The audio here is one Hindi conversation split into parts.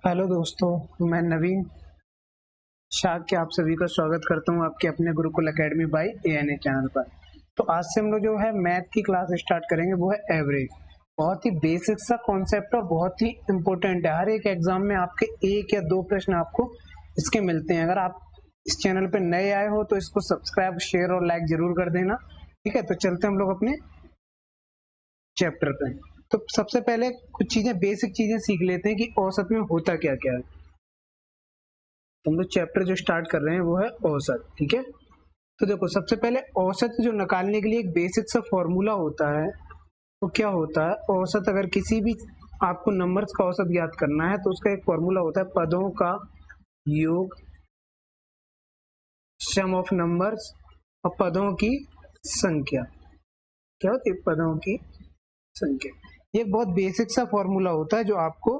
हेलो दोस्तों, मैं नवीन शाह के आप सभी का स्वागत करता हूं आपके अपने Gurukul academy by ANA channel पर। तो आज से हम लोग जो है मैथ की क्लास स्टार्ट करेंगे, वो है एवरेज। बहुत ही बेसिक सा कॉन्सेप्ट और बहुत ही इम्पोर्टेंट है। हर एक एग्जाम में आपके एक या दो प्रश्न आपको इसके मिलते हैं। अगर आप इस चैनल पर नए आए हो तो इसको सब्सक्राइब, शेयर और लाइक जरूर कर देना। ठीक है, तो चलते हम लोग अपने चैप्टर पे। तो सबसे पहले कुछ चीजें, बेसिक चीजें सीख लेते हैं कि औसत में होता क्या क्या है। हम लोग चैप्टर जो स्टार्ट कर रहे हैं वो है औसत। ठीक है, तो देखो सबसे पहले औसत जो निकालने के लिए एक बेसिक सा फॉर्मूला होता है। तो क्या होता है औसत? अगर किसी भी आपको नंबर्स का औसत ज्ञात करना है तो उसका एक फॉर्मूला होता है पदों का योग, सम ऑफ नंबर्स और पदों की संख्या। क्या होती है? पदों की संख्या। ये एक बहुत बेसिक सा फॉर्मूला होता है जो आपको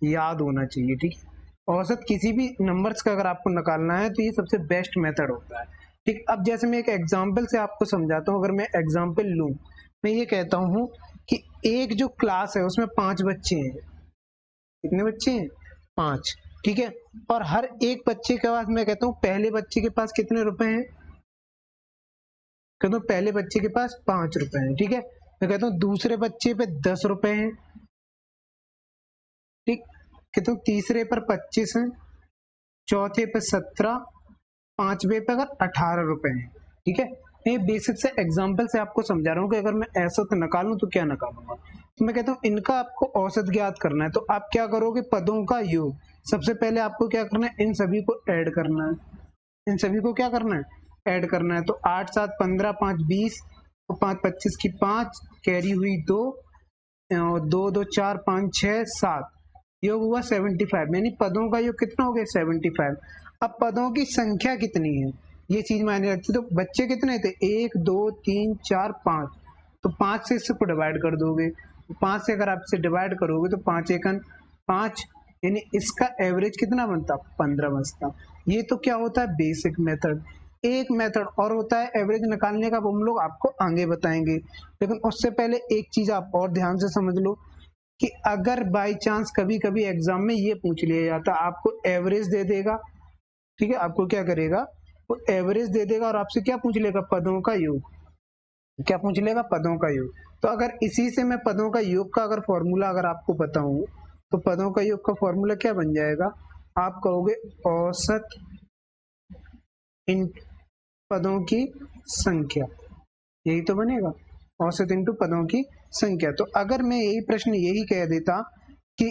याद होना चाहिए। ठीक है, औसत किसी भी नंबर्स का अगर आपको निकालना है तो ये सबसे बेस्ट मेथड होता है। ठीक, अब जैसे मैं एक एग्जांपल से आपको समझाता हूँ। अगर मैं एग्जांपल लूं, मैं ये कहता हूँ कि एक जो क्लास है उसमें 5 बच्चे हैं। कितने बच्चे हैं? 5। ठीक है, और हर एक बच्चे के पास, मैं कहता हूँ पहले बच्चे के पास कितने रुपए हैं? कहता हूँ पहले बच्चे के पास 5 रुपए हैं। ठीक है, मैं कहता हूँ दूसरे बच्चे पे 10 रुपए हैं। ठीक, कहता हूँ तीसरे पर 25 है, चौथे पे 17, पांचवे पे अगर 18 रुपए है। ठीक है, मैं ये बेसिक से एग्जाम्पल से आपको समझा रहा हूँ कि अगर मैं औसत निकालूं तो क्या निकालूंगा। तो मैं कहता हूँ इनका आपको औसत ज्ञात करना है, तो आप क्या करोगे? पदों का योग। सबसे पहले आपको क्या करना है? इन सभी को ऐड करना है। इन सभी को क्या करना है? ऐड करना है। तो 8 7 15, 5 20, 5 25 की 5, कैरी हुई 2, 2 2 4 5 6 7, योग हुआ 75। यानी पदों का योग कितना हो गया? 75। अब पदों की संख्या कितनी है ये चीज मायने रखती है। तो बच्चे कितने थे? 1 2 3 4 5। तो 5 से इसको डिवाइड कर दोगे। 5 से अगर आप इसे डिवाइड करोगे तो 5 एकन 5, यानी इसका एवरेज कितना बनता? 15 बचता। ये तो क्या होता है? Basic method. एक मेथड और होता है एवरेज निकालने का, वो हम लोग आपको आगे बताएंगे। लेकिन उससे पहले एक चीज आप और ध्यान से समझ लो कि अगर बाई चांस कभी कभी एग्जाम में ये पूछ लिया जाता, आपको एवरेज दे देगा। ठीक है, आपको क्या करेगा? वो एवरेज दे देगा और आपसे क्या पूछ लेगा? पदों का योग। क्या पूछ लेगा? पदों का योग। तो अगर इसी से मैं पदों का योग का अगर फॉर्मूला अगर आपको बताऊं, तो पदों का योग का फॉर्मूला क्या बन जाएगा? आप कहोगे औसत इन पदों की संख्या। यही तो बनेगा, औसत इंटू पदों की संख्या। तो अगर मैं यही प्रश्न यही कह देता कि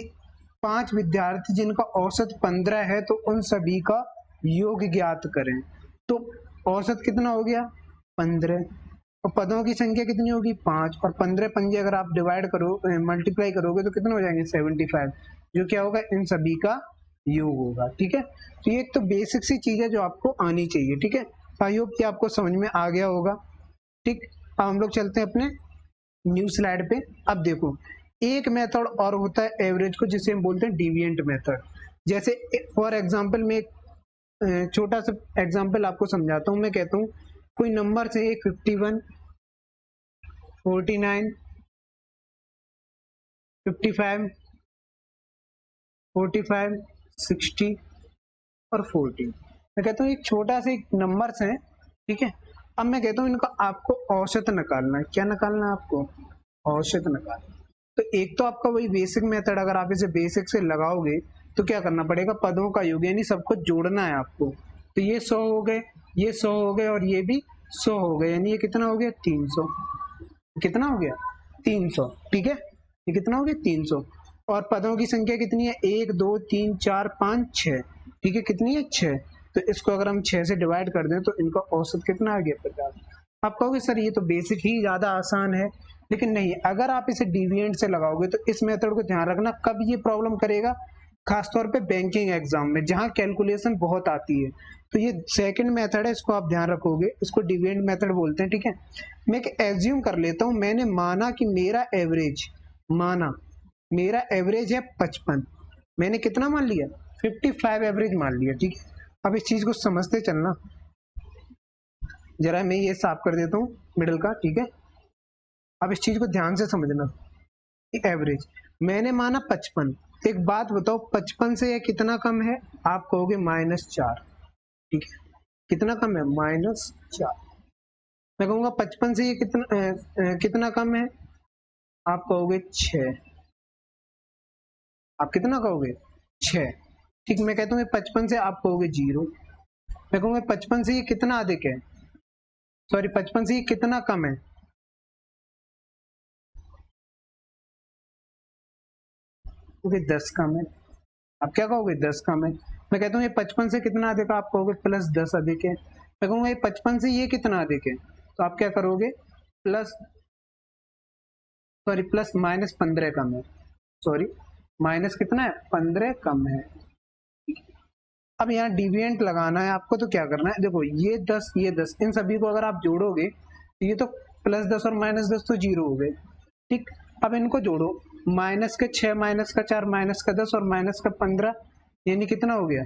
5 विद्यार्थी जिनका औसत 15 है तो उन सभी का योग ज्ञात करें, तो औसत कितना हो गया? 15। और पदों की संख्या कितनी होगी? 5। और 15 पंजे अगर आप डिवाइड करो, मल्टीप्लाई करोगे तो कितने हो जाएंगे? 75, जो क्या होगा? इन सभी का योग होगा। ठीक है, तो ये तो बेसिक सी चीज है जो आपको आनी चाहिए। ठीक है, आई होप कि आपको समझ में आ गया होगा। ठीक, अब हम लोग चलते हैं अपने न्यू स्लाइड पे। अब देखो, एक मेथड और होता है एवरेज को, जिसे हम बोलते हैं डिविएंट मेथड। जैसे फॉर एग्जांपल में एक छोटा सा एग्जांपल आपको समझाता हूँ। मैं कहता हूँ कोई नंबर से 51, 49, 55, 45, 60 और 14। मैं कहता हूँ एक छोटा सा एक नंबर्स है। ठीक है, अब मैं कहता हूँ इनका आपको औसत निकालना है। क्या निकालना है आपको? औसत निकालना। तो एक तो आपका वही बेसिक मेथड, अगर आप इसे बेसिक से लगाओगे तो क्या करना पड़ेगा? पदों का योग, यानी सबको जोड़ना है आपको। तो ये 100 हो गए, ये 100 हो गए और ये भी 100 हो गए, यानी ये कितना हो गया? 300। कितना हो गया? 300। ठीक है, ये कितना हो गया? 300। और पदों की संख्या कितनी है? 1 2 3 4 5 6। ठीक है, कितनी है? 6। तो इसको अगर हम 6 से डिवाइड कर दें तो इनका औसत कितना आ गया? 50। आप कहोगे सर ये तो बेसिक ही ज्यादा आसान है, लेकिन नहीं, अगर आप इसे डिविएंट से लगाओगे तो इस मेथड को ध्यान रखना कब ये प्रॉब्लम करेगा। खासतौर पे बैंकिंग एग्जाम में जहां कैलकुलेशन बहुत आती है, तो ये सेकंड मेथड है, इसको आप ध्यान रखोगे। इसको डिविएंट मेथड बोलते हैं। ठीक है, मैं एक एज्यूम कर लेता हूं, मैंने माना कि मेरा एवरेज है 55। मैंने कितना मान लिया? 55 एवरेज मान लिया। ठीक है, अब इस चीज को समझते चलना। जरा मैं ये साफ कर देता हूँ मिडिल का। ठीक है, अब इस चीज को ध्यान से समझना। एवरेज मैंने माना 55, एक बात बताओ, 55 से ये कितना कम है? आप कहोगे -4, ठीक है। कितना कम है? -4। मैं कहूँगा 55 से ये कितना कम है? आप कहोगे 6। आप कितना कहोगे? 6। ठीक, मैं कहता हूँ 55 से आप कहोगे 0। मैं कहूँगा 55 से ये कितना अधिक है? सॉरी, 55 से ये कितना कम है? कहोगे 10 कम है। आप क्या कहोगे? 10 कम है। मैं कहता हूँ ये 55 से कितना अधिक है? आप कहोगे +10 अधिक है। मैं कहूँगा ये 55 से ये कितना अधिक है? तो आप क्या करोगे? प्लस -15 कम है। सॉरी, माइनस कितना है? 15 कम है। अब यहाँ डिविएंट लगाना है आपको, तो क्या करना है? देखो, ये 10, ये 10, इन सभी को अगर आप जोड़ोगे तो ये तो +10 और -10 तो 0 हो गए। ठीक, अब इनको जोड़ो, -6, -4, -10 और -15, यानी कितना हो गया?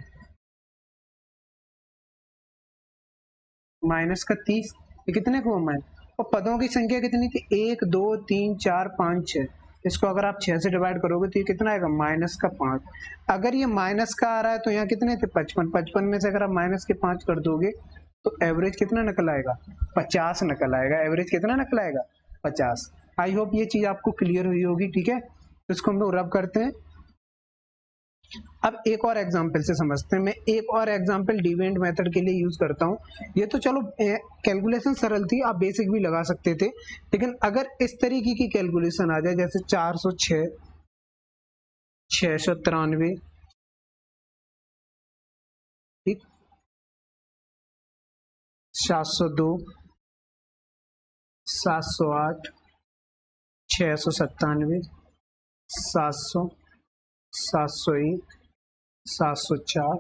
-30। ये कितने को है? और पदों की संख्या कितनी थी? 1 2 3 4 5 6। इसको अगर आप 6 से डिवाइड करोगे तो ये कितना आएगा? -5। अगर ये माइनस का आ रहा है तो यहाँ कितने थे? 55। 55 में से अगर आप -5 कर दोगे तो एवरेज कितना निकल आएगा? 50 निकल आएगा। एवरेज कितना निकल आएगा? 50। आई होप ये चीज आपको क्लियर हुई होगी, ठीक है। तो इसको हम लोग रब करते हैं। अब एक और एग्जांपल से समझते हैं। मैं एक और एग्जांपल डिविएंट मेथड के लिए यूज करता हूँ। ये तो चलो कैलकुलेशन सरल थी, आप बेसिक भी लगा सकते थे, लेकिन अगर इस तरीके की कैलकुलेशन आ जाए, जैसे 406, 693, ठीक, 702, 708, 697, 700, 701, 704,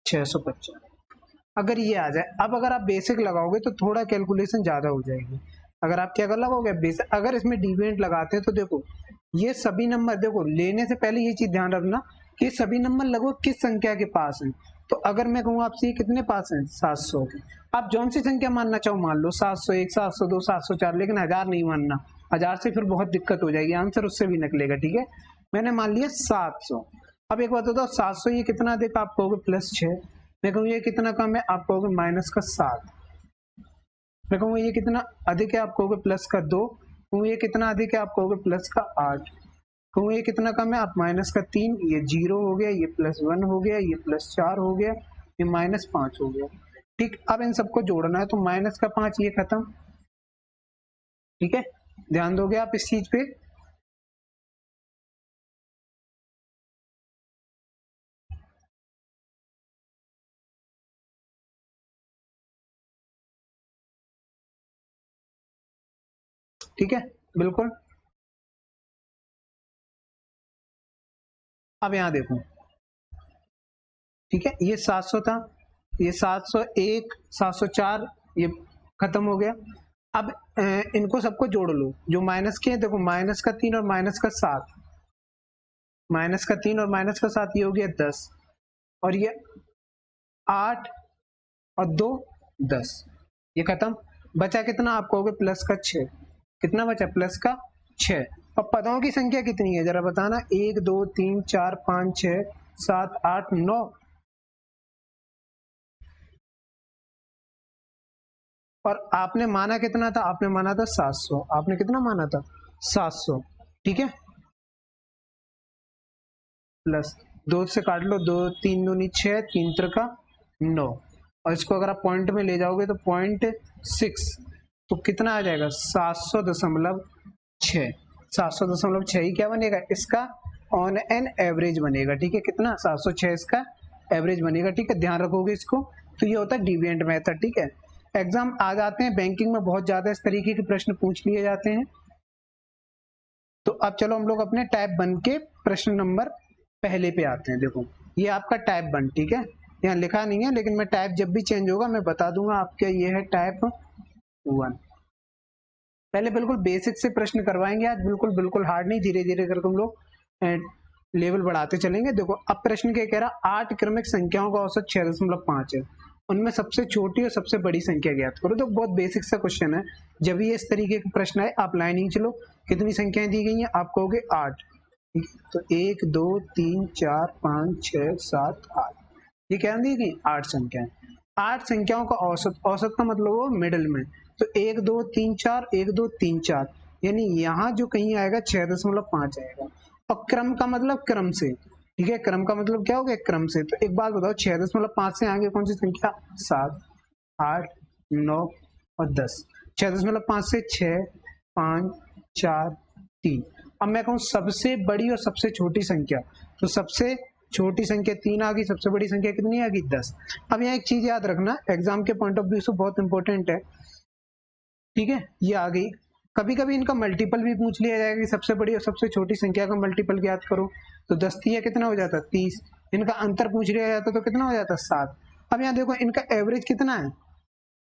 650, अगर ये आ जाए। अब अगर आप बेसिक लगाओगे तो थोड़ा कैलकुलेशन ज्यादा हो जाएगी। अगर आप क्या कर लगाओगे? बेसिक। अगर इसमें डिविएंट लगाते हैं तो देखो, ये सभी नंबर, देखो लेने से पहले ये चीज ध्यान रखना कि सभी नंबर लगभग किस संख्या के पास हैं। तो अगर मैं कहूँ आपसे ये कितने पास हैं? 700 के। आप जौन सी संख्या मानना चाहो मान लो, 701, 702, 704, लेकिन 1000 नहीं मानना। 1000 से फिर बहुत दिक्कत हो जाएगी, आंसर उससे भी निकलेगा, ठीक है। मैंने मान लिया 700। अब एक बात बताओ, 700 ये कितना देखा? आप कहोगे +6। मैं कहूँ ये कितना कम है? आप कहोगे -7। मैं कहूँगा ये कितना अधिक है? आप कहोगे +2। कहूँ ये कितना अधिक है? आप कहोगे +8। कहूँ ये कितना कम है? आप -3। ये 0 हो गया, ये +1 हो गया, ये +4 हो गया, ये -5 हो गया। ठीक, अब इन सबको जोड़ना है तो -5 ये खत्म, ठीक है। ध्यान दोगे आप इस चीज पे? ठीक है, बिल्कुल। अब यहाँ देखो, ठीक है, ये 700 था, ये 701, 704, ये खत्म हो गया। अब इनको सबको जोड़ लो, जो माइनस के हैं। देखो, -3 और -7, -3 और -7, ये हो गया 10, और ये 8 और 2 10, ये खत्म। बचा कितना? आप कहोगे +6। कितना बचा? +6। और पदों की संख्या कितनी है जरा बताना? 1 2 3 4 5 6 7 8 9। और आपने माना कितना था? आपने माना था 700। आपने कितना माना था? 700, ठीक है। प्लस 2 से काट लो, 2 3 दूनी 6, 3 त्रिका 9, और इसको अगर आप पॉइंट में ले जाओगे तो 0.6, तो कितना आ जाएगा? 700.6। 700.6 ही क्या बनेगा? इसका ऑन एन एवरेज बनेगा, ठीक है। कितना? 706 इसका एवरेज बनेगा, ठीक है। ध्यान रखोगे इसको। तो ये होता है डिविएंट मेथड, ठीक है। एग्जाम आ जाते हैं बैंकिंग में, बहुत ज्यादा इस तरीके के प्रश्न पूछ लिए जाते हैं। तो अब चलो हम लोग अपने टाइप 1 के प्रश्न नंबर पहले पे आते हैं। देखो, ये आपका टाइप 1, ठीक है। यहाँ लिखा नहीं है, लेकिन मैं टाइप जब भी चेंज होगा मैं बता दूंगा आपका। ये है टाइप 1। पहले बिल्कुल बेसिक से प्रश्न करवाएंगे आज, बिल्कुल बिल्कुल हार्ड नहीं, धीरे धीरे करके हम लोग लेवल बढ़ाते चलेंगे। देखो, अब प्रश्न क्या कह रहा? 8 क्रमिक संख्याओं का औसत 6.5 है, उनमें सबसे छोटी और सबसे बड़ी संख्या ज्ञात करो। तो बहुत बेसिक सा क्वेश्चन है। जब ये इस तरीके के प्रश्न आए, आप लाइन ही चलो। कितनी संख्याएं दी गई हैं? आप कहोगे 8। ठीक है, तो 1 2 3 4 5 6 7 8, ये क्या दी गई 8 संख्याएं। 8 संख्याओं का औसत, औसत का मतलब वो मिडिल में, तो 1 2 3 4 1 2 3 4, यानी यहाँ जो कहीं आएगा 6.5 आएगा। और क्रम का मतलब क्रम से, ठीक है, क्रम का मतलब क्या हो गया क्रम से। तो एक बात बताओ 6.5 से आगे कौन सी संख्या, 7 8 9 और 10। 6.5 से 6 5 4 3। अब मैं कहूँ सबसे बड़ी और सबसे छोटी संख्या, तो सबसे छोटी संख्या 3 आ गई, सबसे बड़ी संख्या कितनी आ गई 10। अब यहाँ एक चीज याद रखना, एग्जाम के पॉइंट ऑफ व्यू से बहुत इंपॉर्टेंट है, ठीक है, ये आ गई। कभी कभी इनका मल्टीपल भी पूछ लिया जाएगा कि सबसे बड़ी और सबसे छोटी संख्या का मल्टीपल याद करो, तो 10 तिया कितना हो जाता 30। इनका अंतर पूछ लिया जाता तो कितना हो जाता 7। अब यहाँ देखो इनका एवरेज कितना है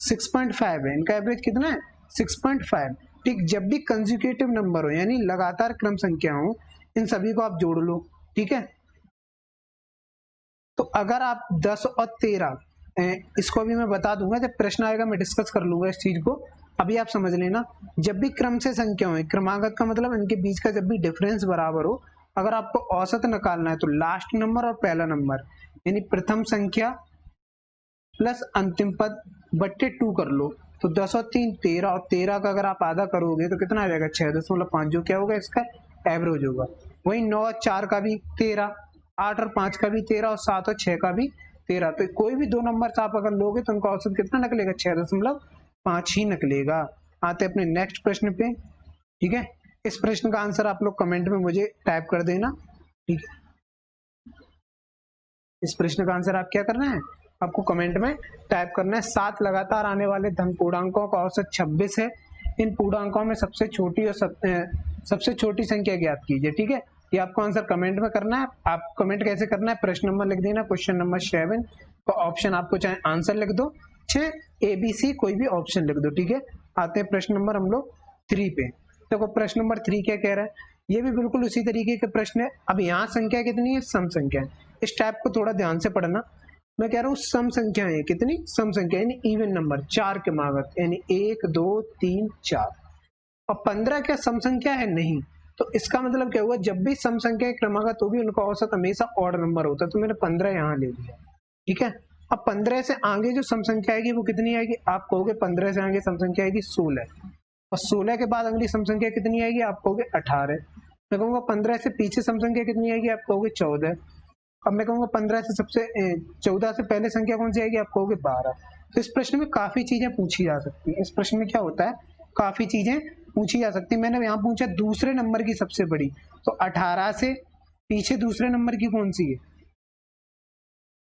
6.5 है, इनका एवरेज कितना है 6.5। ठीक, जब भी कंसेक्यूटिव नंबर हो यानी लगातार क्रम संख्या हो, इन सभी को आप जोड़ लो, ठीक है। तो अगर आप 10 और 13, इसको अभी मैं बता दूंगा, जब प्रश्न आएगा मैं डिस्कस कर लूंगा इस चीज को, अभी आप समझ लेना। जब भी क्रम से संख्या हो, क्रमागत का मतलब इनके बीच का जब भी डिफरेंस बराबर हो, अगर आपको औसत निकालना है तो लास्ट नंबर और पहला नंबर यानी प्रथम संख्या प्लस अंतिम पद बट्टे 2 कर लो, तो 10 और 3 13, और 13 का अगर आप आधा करोगे तो कितना आ जाएगा 6.5, जो क्या होगा इसका एवरेज होगा। वही 9 और 4 का भी 13, 8 और 5 का भी 13, और 7 और 6 का भी 13। तो कोई भी दो नंबर आप अगर लोगे तो उनका औसत कितना निकलेगा 6.5 ही निकलेगा। आते अपने नेक्स्ट प्रश्न पे, ठीक है। इस प्रश्न का आंसर आप लोग कमेंट में मुझे टाइप कर देना, ठीक है। इस प्रश्न का आंसर आप क्या करना है, आपको कमेंट में टाइप करना है। 7 लगातार आने वाले धन पूर्णांकों का औसत 26 है। इन पूर्णांकों में सबसे छोटी और सबसे छोटी संख्या ज्ञात कीजिए, ठीक है। ये आपको आंसर कमेंट में करना है। आप कमेंट कैसे करना है, प्रश्न नंबर लिख देना, क्वेश्चन नंबर 7 का ऑप्शन आपको चाहे आंसर लिख दो, चाहे ABC कोई भी ऑप्शन लिख दो, ठीक है। आते हैं प्रश्न नंबर हम लोग 3 पे। देखो प्रश्न नंबर 3 क्या कह रहा है, ये भी बिल्कुल उसी तरीके के प्रश्न है। अब यहाँ संख्या कितनी है, सम संख्या है। इस टाइप को थोड़ा ध्यान से पढ़ना। मैं कह रहा हूँ सम संख्या है, कितनी सम संख्या यानी इवन नंबर, 4 क्रमागत यानी 1 2 3 4, और 15 क्या सम संख्या है नहीं। तो इसका मतलब क्या हुआ, जब भी सम संख्या क्रमागत होगी उनका औसत हमेशा ऑड नंबर होता है, तो मैंने 15 यहाँ ले लिया, ठीक है। अब 15 से आगे जो सम संख्या आएगी वो कितनी आएगी, आप कहोगे 15 से आगे सम संख्या आएगी 16, और 16 के बाद अगली सम संख्या कितनी आएगी, आप कहोगे 18। मैं कहूंगा 15 से पीछे सम संख्या कितनी आएगी, आप कहोगे 14। अब मैं कहूंगा 15 से 14 से पहले संख्या कौन सी आएगी, आप कहोगे 12। तो इस प्रश्न में काफी चीजें पूछी जा सकती है। इस प्रश्न में क्या होता है, काफी चीजें पूछी जा सकती है। मैंने यहाँ पूछा दूसरे नंबर की सबसे बड़ी, तो 18 से पीछे दूसरे नंबर की कौन सी है,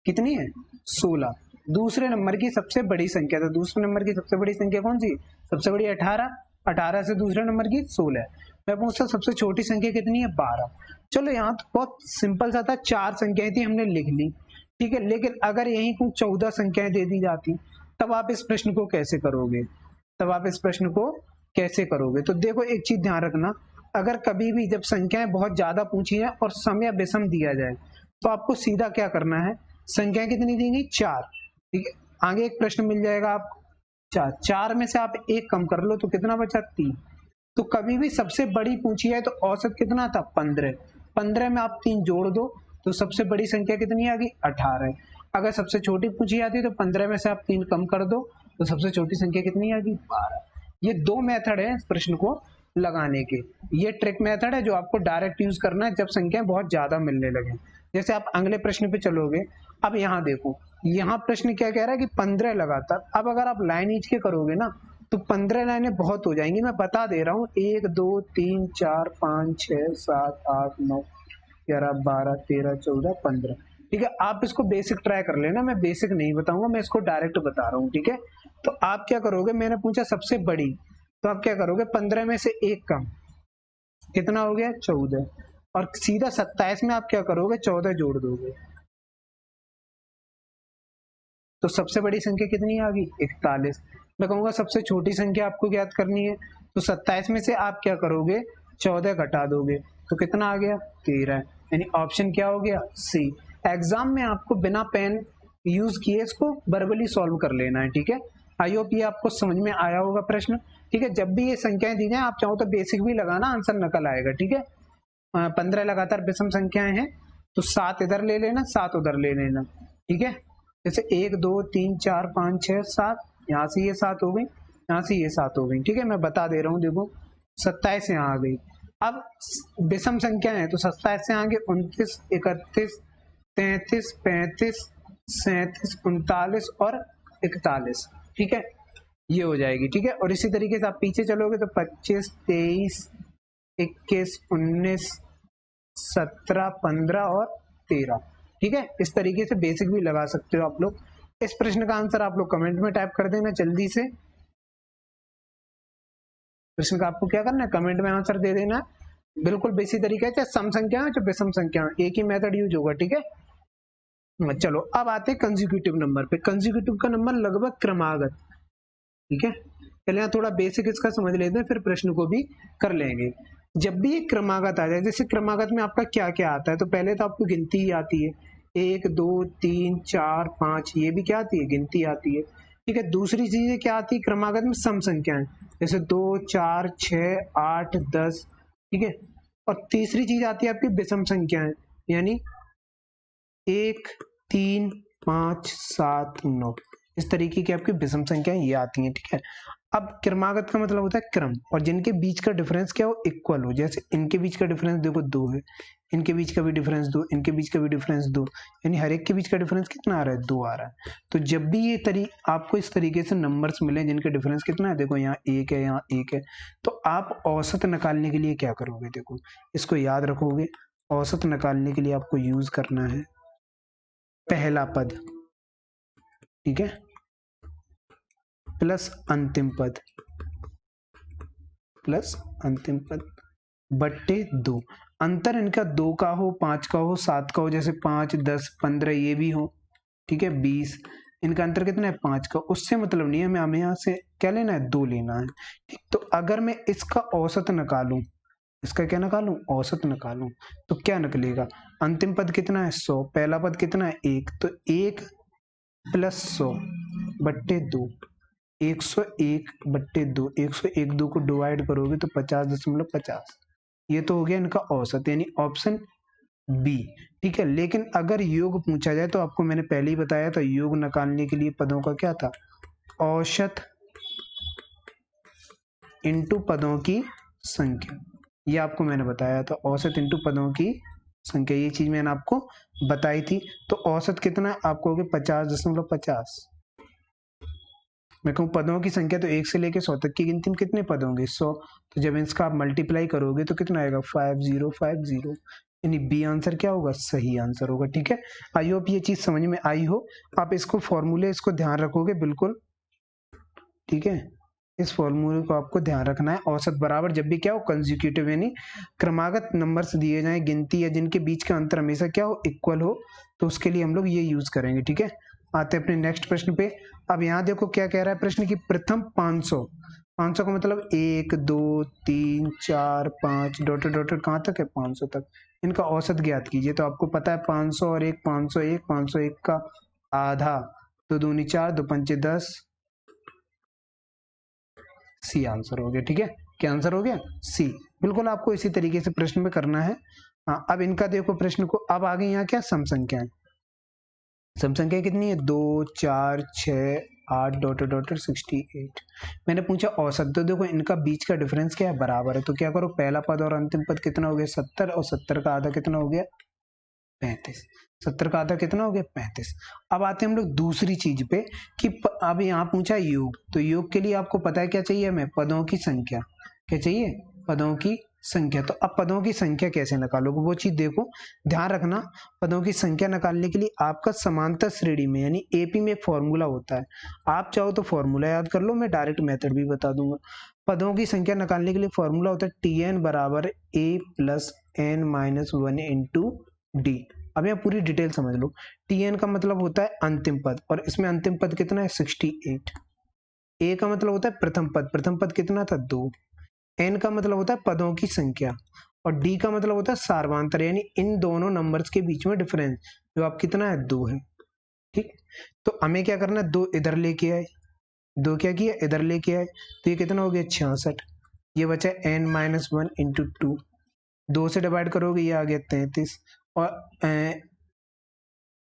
कितनी है 16, दूसरे नंबर की सबसे बड़ी संख्या। तो दूसरे नंबर की सबसे बड़ी संख्या कौन सी, सबसे बड़ी 18, 18 से दूसरे नंबर की 16। मैं पूछता सबसे छोटी संख्या कितनी है 12। चलो यहाँ तो बहुत सिंपल सा था, 4 संख्याएं थी हमने लिख ली, ठीक है। लेकिन अगर यहीं कुछ 14 संख्याएं दे दी जाती, तब आप इस प्रश्न को कैसे करोगे, तब आप इस प्रश्न को कैसे करोगे। तो देखो एक चीज ध्यान रखना, अगर कभी भी जब संख्याएं बहुत ज्यादा पूछी है और सम या विषम दिया जाए, तो आपको सीधा क्या करना है, संख्या कितनी दी गई 4, ठीक है। आगे एक प्रश्न मिल जाएगा आपको 4, 4 में से आप एक कम कर लो तो कितना बचा 3। तो कभी भी सबसे बड़ी पूछी है तो औसत कितना था 15, 15 में आप 3 जोड़ दो तो सबसे बड़ी संख्या कितनी आ गई 18। अगर सबसे छोटी पूछी जाती है तो 15 में से आप 3 कम कर दो तो सबसे छोटी संख्या कितनी आ गई 12। ये 2 मेथड है इस प्रश्न को लगाने के। ये ट्रिक मेथड है जो आपको डायरेक्ट यूज करना है जब संख्या बहुत ज्यादा मिलने लगे। जैसे आप अगले प्रश्न पे चलोगे, अब यहाँ देखो, यहाँ प्रश्न क्या कह रहा है कि 15 लगातार। अब अगर आप लाइन ईच के करोगे ना तो 15 लाइनें बहुत हो जाएंगी। मैं बता दे रहा हूँ, 1 2 3 4 5 6 7 8 9 11 12 13 14 15, ठीक है। आप इसको बेसिक ट्राई कर लेना, मैं बेसिक नहीं बताऊंगा, मैं इसको डायरेक्ट बता रहा हूँ, ठीक है। तो आप क्या करोगे, मैंने पूछा सबसे बड़ी, तो आप क्या करोगे 15 में से एक कम, कितना हो गया 14, और सीधा 27 में आप क्या करोगे 14 जोड़ दोगे, तो सबसे बड़ी संख्या कितनी आ गई 41। मैं कहूंगा सबसे छोटी संख्या आपको ज्ञात करनी है, तो 27 में से आप क्या करोगे 14 घटा दोगे तो कितना आ गया 13, यानी ऑप्शन क्या हो गया सी। एग्जाम में आपको बिना पेन यूज किए इसको वर्बली सॉल्व कर लेना है, ठीक है। आई होप ये आपको समझ में आया होगा प्रश्न, ठीक है। जब भी ये संख्याएं दी जाए आप चाहो तो बेसिक भी लगाना, आंसर निकल आएगा, ठीक है। 15 लगातार विषम संख्याएं हैं तो 7 इधर ले लेना, 7 उधर ले लेना, ठीक है। जैसे 1 2 3 4 5 6 7, यहाँ से ये 7 हो गई, यहाँ से ये 7 हो गई, ठीक है। मैं बता दे रहा हूँ, देखो 27 यहाँ आ गई। अब विषम संख्या है तो 27 से आगे 29 31 33 35 37 39 और 41, ठीक है, ये हो जाएगी, ठीक है। और इसी तरीके से आप पीछे चलोगे तो 25 23 21 19 17 15 और 13, ठीक है। इस तरीके से बेसिक भी लगा सकते हो आप लोग। इस प्रश्न का आंसर आप लोग कमेंट में टाइप कर देना जल्दी से। प्रश्न का आपको क्या करना है, कमेंट में आंसर दे देना। बिल्कुल बेसिक तरीका है, चाहे सम संख्या हो चाहे विषम संख्या हो, एक ही मेथड यूज होगा, ठीक है। चलो अब आते हैं कंसेक्यूटिव नंबर पे। कंसेक्यूटिव का नंबर लगभग क्रमागत, ठीक है। पहले यहाँ थोड़ा बेसिक इसका समझ लेते हैं, फिर प्रश्न को भी कर लेंगे। जब भी एक क्रमागत आ जाए, जैसे क्रमागत में आपका क्या क्या आता है, तो पहले तो आपको गिनती ही आती है, 1 2 3 4 5, ये भी क्या आती है, गिनती आती है, ठीक है। दूसरी चीजें क्या आती है क्रमागत में, सम संख्याएं, जैसे 2 4 6 8 10, ठीक है। और तीसरी चीज आती है आपकी विषम संख्याएं, यानी 1 3 5 7 9, इस तरीके की आपकी विषम संख्याएं ये आती हैं, ठीक है। अब क्रमागत का मतलब होता है क्रम, और जिनके बीच का डिफरेंस क्या हो, इक्वल हो। जैसे इनके बीच का डिफरेंस देखो 2 है, इनके बीच का भी डिफरेंस 2, इनके बीच का भी डिफरेंस 2, यानी हर एक के बीच का डिफरेंस कितना आ रहा है, 2 आ रहा है। तो जब भी ये आपको इस तरीके से नंबर्स मिले जिनके डिफरेंस कितना है, देखो यहाँ 1 है, यहाँ 1 है, तो आप औसत निकालने के लिए क्या करोगे, देखो इसको याद रखोगे। औसत निकालने के लिए आपको यूज करना है पहला पद, ठीक है, प्लस अंतिम पद, प्लस अंतिम पद बट्टे 2। अंतर इनका 2 का हो, 5 का हो, 7 का हो, जैसे 5 10 15 ये भी हो, ठीक है, 20, इनका अंतर कितना है, 5 का। उससे मतलब नहीं है, हमें यहाँ से क्या लेना है, 2 लेना है, ठीक। तो अगर मैं इसका औसत निकालूं, इसका क्या निकालूं, औसत निकालूं, तो क्या निकलेगा, अंतिम पद कितना है 100, पहला पद कितना है 1, तो 1 प्लस 100 बट्टे 2, 101 बट्टे 2, 101 2 को डिवाइड करोगे तो 50.50, ये तो हो गया इनका औसत, यानी ऑप्शन बी, ठीक है। लेकिन अगर योग पूछा जाए तो आपको मैंने पहले ही बताया था, योग निकालने के लिए पदों का क्या था, औसत इंटू पदों की संख्या, ये आपको मैंने बताया था, औसत इंटू पदों की संख्या, ये चीज मैंने आपको बताई थी। तो औसत कितना आपको हो गया 50.50, मैं कहूँ पदों की संख्या तो 1 से लेकर 100 तक की गिनती में कितने पद होंगे, 100, तो जब इसका आप मल्टीप्लाई करोगे तो कितना आएगा 5050, यानी बी आंसर क्या होगा, सही आंसर होगा, ठीक है। आई होप ये चीज समझ में आई हो। आप इसको फॉर्मूले इसको ध्यान रखोगे बिल्कुल, ठीक है, इस फॉर्मूले को आपको ध्यान रखना है। औसत बराबर जब भी क्या हो, कंसेक्यूटिव यानी क्रमागत नंबर्स दिए जाए गिनती या जिनके बीच का अंतर हमेशा क्या हो, इक्वल हो, तो उसके लिए हम लोग ये यूज करेंगे, ठीक है। आते हैं अपने नेक्स्ट प्रश्न पे। अब यहाँ देखो क्या कह रहा है प्रश्न की, प्रथम 500, 500 का मतलब 1 2 3 4 5 डॉटेड डॉटेड कहाँ तक है, 500 तक, इनका औसत ज्ञात कीजिए। तो आपको पता है 500 और 1 501, 501 का आधा, 2 दूनी 4, 2 पंचे 10, सी आंसर हो गया, ठीक है। क्या आंसर हो गया, सी। बिल्कुल आपको इसी तरीके से प्रश्न में करना है। हाँ, अब इनका देखो प्रश्न को, अब आगे यहाँ क्या सम संख्या है, सम संख्या कितनी है, 2 4 6 8 डॉटेड डॉटेड 68। मैंने पूछा औसत, तो देखो इनका बीच का डिफरेंस क्या है, बराबर है, तो क्या करो पहला पद और अंतिम पद कितना हो गया 70, और 70 का आधा कितना हो गया 35, 70 का आधा कितना हो गया 35। अब आते हैं हम लोग दूसरी चीज पे कि अब यहाँ पूछा योग, तो योग के लिए आपको पता है क्या चाहिए हमें, पदों की संख्या, क्या चाहिए, पदों की संख्या। तो अब पदों की संख्या कैसे निकालोगे, वो चीज देखो, ध्यान रखना। पदों की संख्या निकालने के लिए आपका समांतर श्रेणी में यानी एपी में एक फॉर्मूला होता है, आप चाहो तो फॉर्मूला याद कर लो, मैं डायरेक्ट मेथड भी बता दूंगा। पदों की संख्या निकालने के लिए फॉर्मूला होता है Tn बराबर a plus n minus 1 into D. अब यहाँ पूरी डिटेल समझ लो, Tn का मतलब होता है अंतिम पद, और इसमें अंतिम पद कितना है 68। a का मतलब होता है प्रथम पद, प्रथम पद कितना था 2। n का मतलब होता है पदों की संख्या, और d का मतलब होता है सार्वंतर, यानी इन दोनों नंबर्स के बीच में डिफरेंस, जो आप कितना है 2 है, ठीक। तो हमें क्या करना है, 2 इधर लेके आए, 2 क्या किया इधर लेके आए, तो ये कितना हो गया 66, ये बचा n माइनस 1 इंटू 2, 2 से डिवाइड करोगे ये आ गया 33 और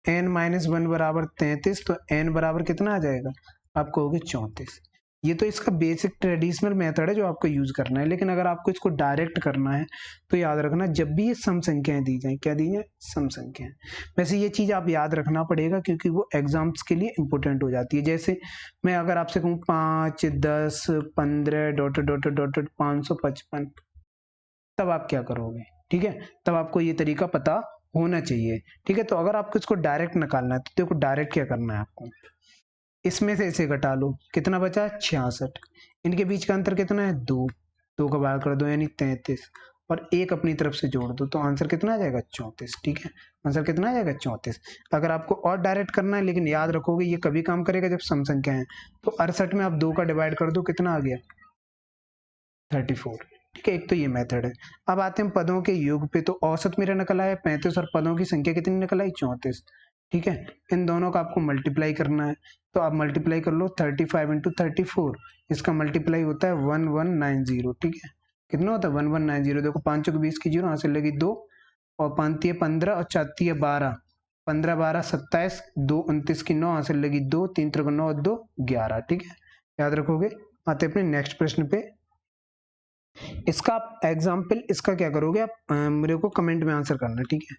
n-1 बराबर 33, तो n बराबर कितना आ जाएगा आपको होगी 34। ये तो इसका बेसिक ट्रेडिशनल मेथड है जो आपको यूज करना है, लेकिन अगर आपको इसको डायरेक्ट करना है तो याद रखना जब भी ये सम संख्याएं दी जाए, क्या दी जाए, सम संख्याएं। वैसे ये चीज आप याद रखना पड़ेगा क्योंकि वो एग्जाम्स के लिए इंपॉर्टेंट हो जाती है। जैसे मैं अगर आपसे कहूँ 5, 10, 15 डॉट डॉट डॉट 555, तब आप क्या करोगे, ठीक है, तब आपको ये तरीका पता होना चाहिए, ठीक है। तो अगर आपको इसको डायरेक्ट निकालना है तो देखो डायरेक्ट क्या करना है आपको, इसमें से इसे घटा लो, कितना बचा 66, इनके बीच का अंतर कितना है 2, 2 का बाहर कर दो यानी 33 और 1 अपनी तरफ से जोड़ दो तो आंसर कितना आ जाएगा 34, ठीक है, आंसर कितना आ जाएगा 34। अगर आपको और डायरेक्ट करना है, लेकिन याद रखोगे ये कभी काम करेगा जब सम संख्या है, तो 68 में आप 2 का डिवाइड कर दो, कितना आ गया 34, ठीक है। एक तो ये मेथड है। अब आते हैं पदों के योग पे, तो औसत मेरा निकल आया 35 और पदों की संख्या कितनी निकल आई 34, ठीक है। इन दोनों का आपको मल्टीप्लाई करना है, तो आप मल्टीप्लाई कर लो 35 इंटू 34, इसका मल्टीप्लाई होता है 1190, ठीक है, कितना होता है 1190। देखो 5 को 20 की 0 हासिल लगी 2 और 5 15 और 4 12, 15 12 27, 2 29 की 9 हासिल लगी 2, 3 3 9 2 11, ठीक है, याद रखोगे। आते अपने नेक्स्ट प्रश्न पे। इसका आप एग्जाम्पल इसका क्या करोगे आप मेरे को कमेंट में आंसर करना, ठीक है।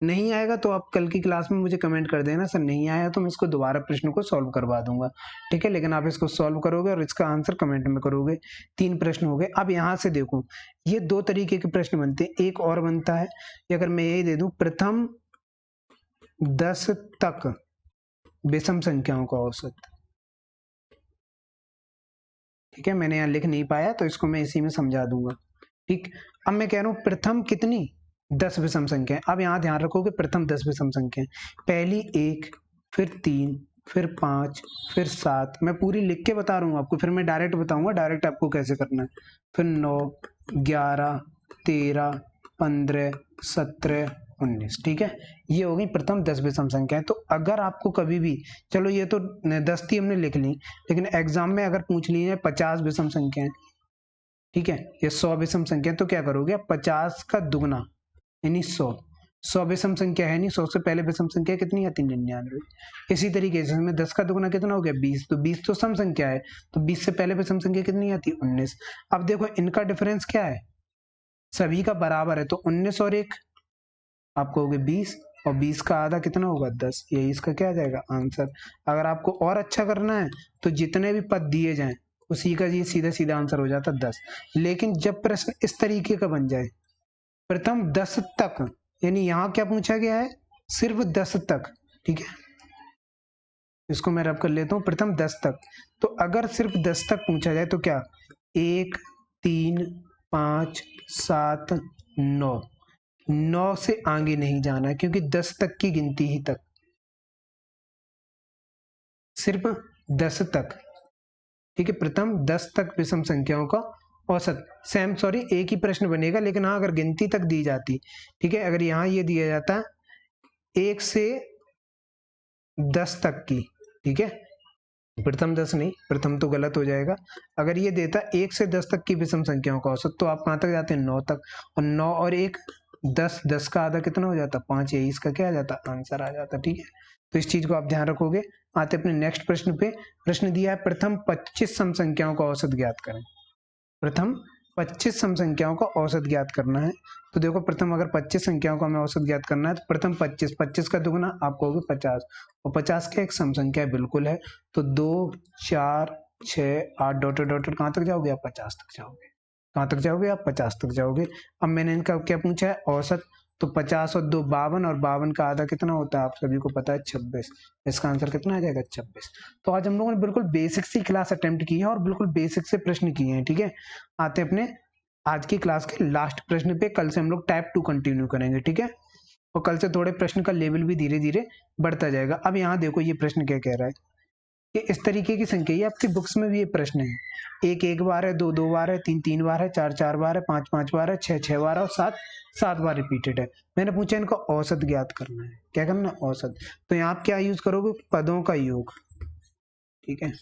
नहीं आएगा तो आप कल की क्लास में मुझे कमेंट कर देना, सर नहीं आया तो मैं इसको दोबारा प्रश्न को सॉल्व करवा दूंगा, ठीक है। लेकिन आप इसको सॉल्व करोगे और इसका आंसर कमेंट में करोगे। 3 प्रश्न हो गए। अब यहाँ से देखो ये 2 तरीके के प्रश्न बनते हैं, एक और बनता है अगर मैं यही दे दूं प्रथम 10 तक विषम संख्याओं का औसत, ठीक है। मैंने यहाँ लिख नहीं पाया तो इसको मैं इसी में समझा दूंगा, ठीक। अब मैं कह रहा हूं प्रथम कितनी 10 विषम संख्या। अब यहाँ ध्यान रखोगे प्रथम 10 विषम संख्या, पहली 1, फिर 3, फिर 5, फिर 7, मैं पूरी लिख के बता रहा हूँ आपको, फिर मैं डायरेक्ट बताऊंगा डायरेक्ट आपको कैसे करना है, फिर 9, 11, 13, 15, 17, 19, ठीक है। ये होगी प्रथम 10 विषम संख्याएं। तो अगर आपको कभी भी, चलो ये तो 10 थी हमने लिख ली, लेकिन एग्जाम में अगर पूछ ली है 50 विषम संख्याएं, ठीक है, ये 100 विषम संख्या, तो क्या करोगे आप 50 का दुगना यानी 100, 100 विषम संख्या है नहीं, 100 से पहले विषम संख्या कितनी आती 99। इसी तरीके से इसमें 10 का दुगना कितना हो गया 20, तो 20 तो सम संख्या है, तो 20 से पहले विषम संख्या कितनी आती 19। अब देखो इनका डिफरेंस क्या है, सभी का बराबर है, तो 19 और 1 आपको हो गए 20 और 20 का आधा कितना होगा 10, यही इसका क्या आ जाएगा आंसर। अगर आपको और अच्छा करना है तो जितने भी पद दिए जाएं उसी का ये सीधा सीधा आंसर हो जाता 10। लेकिन जब प्रश्न इस तरीके का बन जाए प्रथम 10 तक, यानी यहाँ क्या पूछा गया है सिर्फ 10 तक, ठीक है, इसको मैं रब कर लेता हूँ प्रथम 10 तक। तो अगर सिर्फ 10 तक पूछा जाए तो क्या 1, 3, 5, 7, 9, 9 से आगे नहीं जाना है क्योंकि 10 तक की गिनती ही तक, सिर्फ 10 तक, ठीक है। प्रथम 10 तक विषम संख्याओं का औसत, सेम सॉरी एक ही प्रश्न बनेगा, लेकिन हाँ अगर गिनती तक दी जाती, ठीक है, अगर यहाँ ये दिया जाता 1 से 10 तक की, ठीक है, प्रथम 10 नहीं, प्रथम तो गलत हो जाएगा। अगर ये देता 1 से 10 तक की विषम संख्याओं का औसत, तो आप कहाँ तक जाते हैं 9 तक, और 9 और 1 10, 10 का आधा कितना हो जाता 5, यही इसका क्या आ जाता आंसर आ जाता, ठीक है। तो इस चीज को आप ध्यान रखोगे। आते अपने नेक्स्ट प्रश्न पे। प्रश्न दिया है प्रथम 25 सम संख्याओं का औसत ज्ञात करें। प्रथम 25 सम संख्याओं का औसत ज्ञात करना है। तो देखो प्रथम अगर 25 संख्याओं का हमें औसत ज्ञात करना है तो प्रथम 25, 25 का दुगना आपको होगा 50, और 50 का एक सम संख्या बिल्कुल है, तो 2, 4, 6, 8 डॉट डॉट कहाँ तक जाओगे आप 50 तक जाओगे, कहाँ तक जाओगे आप 50 तक जाओगे। अब मैंने इनका क्या पूछा है औसत, तो 50 और 2 52, और 52 का आधा कितना होता है आप सभी को पता है 26, इसका आंसर कितना आ जाएगा 26। तो आज हम लोगों ने बिल्कुल बेसिक सी क्लास अटेम्प्ट की है और बिल्कुल बेसिक से प्रश्न किए हैं, ठीक है। आते अपने आज की क्लास के लास्ट प्रश्न पे। कल से हम लोग टाइप 2 कंटिन्यू करेंगे, ठीक है, और कल से थोड़े प्रश्न का लेवल भी धीरे धीरे बढ़ता जाएगा। अब यहाँ देखो ये प्रश्न क्या कह रहा है कि इस तरीके की संख्या, ये आपकी बुक्स में भी ये प्रश्न है, 1 1 बार है, 2 2 बार है, 3 3 बार है, 4 4 बार है, 5 5 बार है, 6 6 बार है और 7 7 बार रिपीटेड है। मैंने पूछा इनका औसत ज्ञात करना है, क्या करना है औसत। तो यहाँ आप क्या यूज करोगे पदों का योग, ठीक है,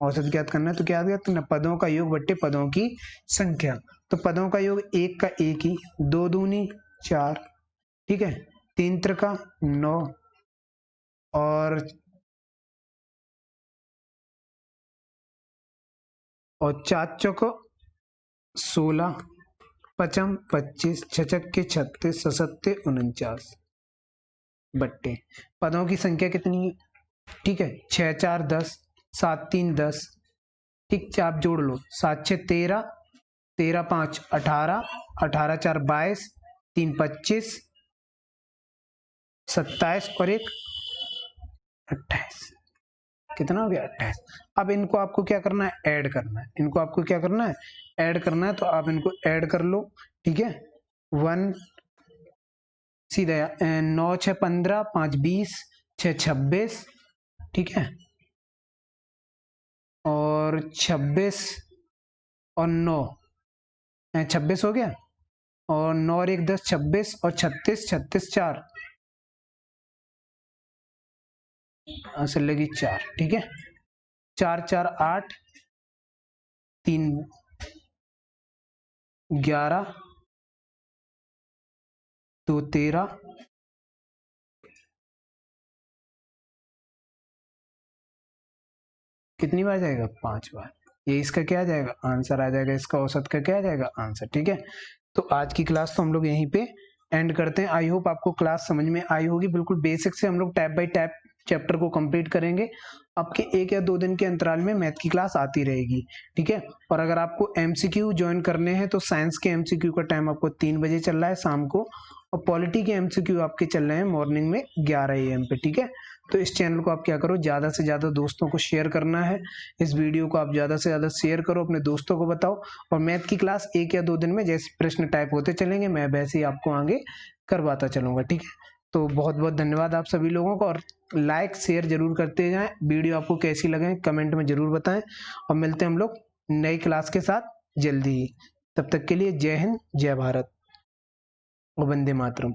औसत ज्ञात करना है तो क्या ज्ञात करना पदों का योग बट्टे पदों की संख्या। तो पदों का योग एक का एक ही, 2 दूनी 4, ठीक है, 3 त्रिका 9 और 4 चौको 16, पचम 25, छचक के 36, ससत्ते 49 बट्टे। पदों की संख्या कितनी है? ठीक है, 6 4 10, 7 3 10, ठीक, आप जोड़ लो, 7 6 13, 13 5 18, 18 4 22, 3 25, 27 और 1 28, कितना हो गया? 28। अब इनको आपको क्या करना है? ऐड करना है। इनको आपको क्या करना है? ऐड करना है। तो आप इनको ऐड कर लो, ठीक है। 1 सीधा 9 6 15, 5 20, 6 26, ठीक है, और 26 और 9 26 हो गया, और 9 और 1 10, 26 और 36, 36 4 से लगी 4, ठीक है, 4 4 8, 3 11, 2 13, कितनी बार जाएगा? 5 बार। ये इसका क्या आ जाएगा? आंसर आ जाएगा। इसका औसत का क्या आ जाएगा? आंसर, ठीक है। तो आज की क्लास तो हम लोग यहीं पे एंड करते हैं। आई होप आपको क्लास समझ में आई होगी। बिल्कुल बेसिक से हम लोग टैप बाय टैप चैप्टर को कंप्लीट करेंगे। आपके 1 या 2 दिन के अंतराल में मैथ की क्लास आती रहेगी, ठीक है। और अगर आपको एमसीक्यू ज्वाइन करने हैं तो साइंस के एमसीक्यू का टाइम आपको 3 बजे चल रहा है शाम को, और पॉलिटी के एमसीक्यू आपके चल रहे हैं मॉर्निंग में 11 AM पे, ठीक है। तो इस चैनल को आप क्या करो, ज़्यादा से ज़्यादा दोस्तों को शेयर करना है। इस वीडियो को आप ज़्यादा से ज़्यादा शेयर करो, अपने दोस्तों को बताओ। और मैथ की क्लास 1 या 2 दिन में जैसे प्रश्न टाइप होते चलेंगे, मैं वैसे ही आपको आगे करवाता चलूँगा, ठीक है। तो बहुत बहुत धन्यवाद आप सभी लोगों को, और लाइक शेयर जरूर करते जाएं। वीडियो आपको कैसी लगे कमेंट में जरूर बताएं, और मिलते हैं हम लोग नई क्लास के साथ जल्दी ही। तब तक के लिए जय हिंद, जय भारत और वंदे मातरम।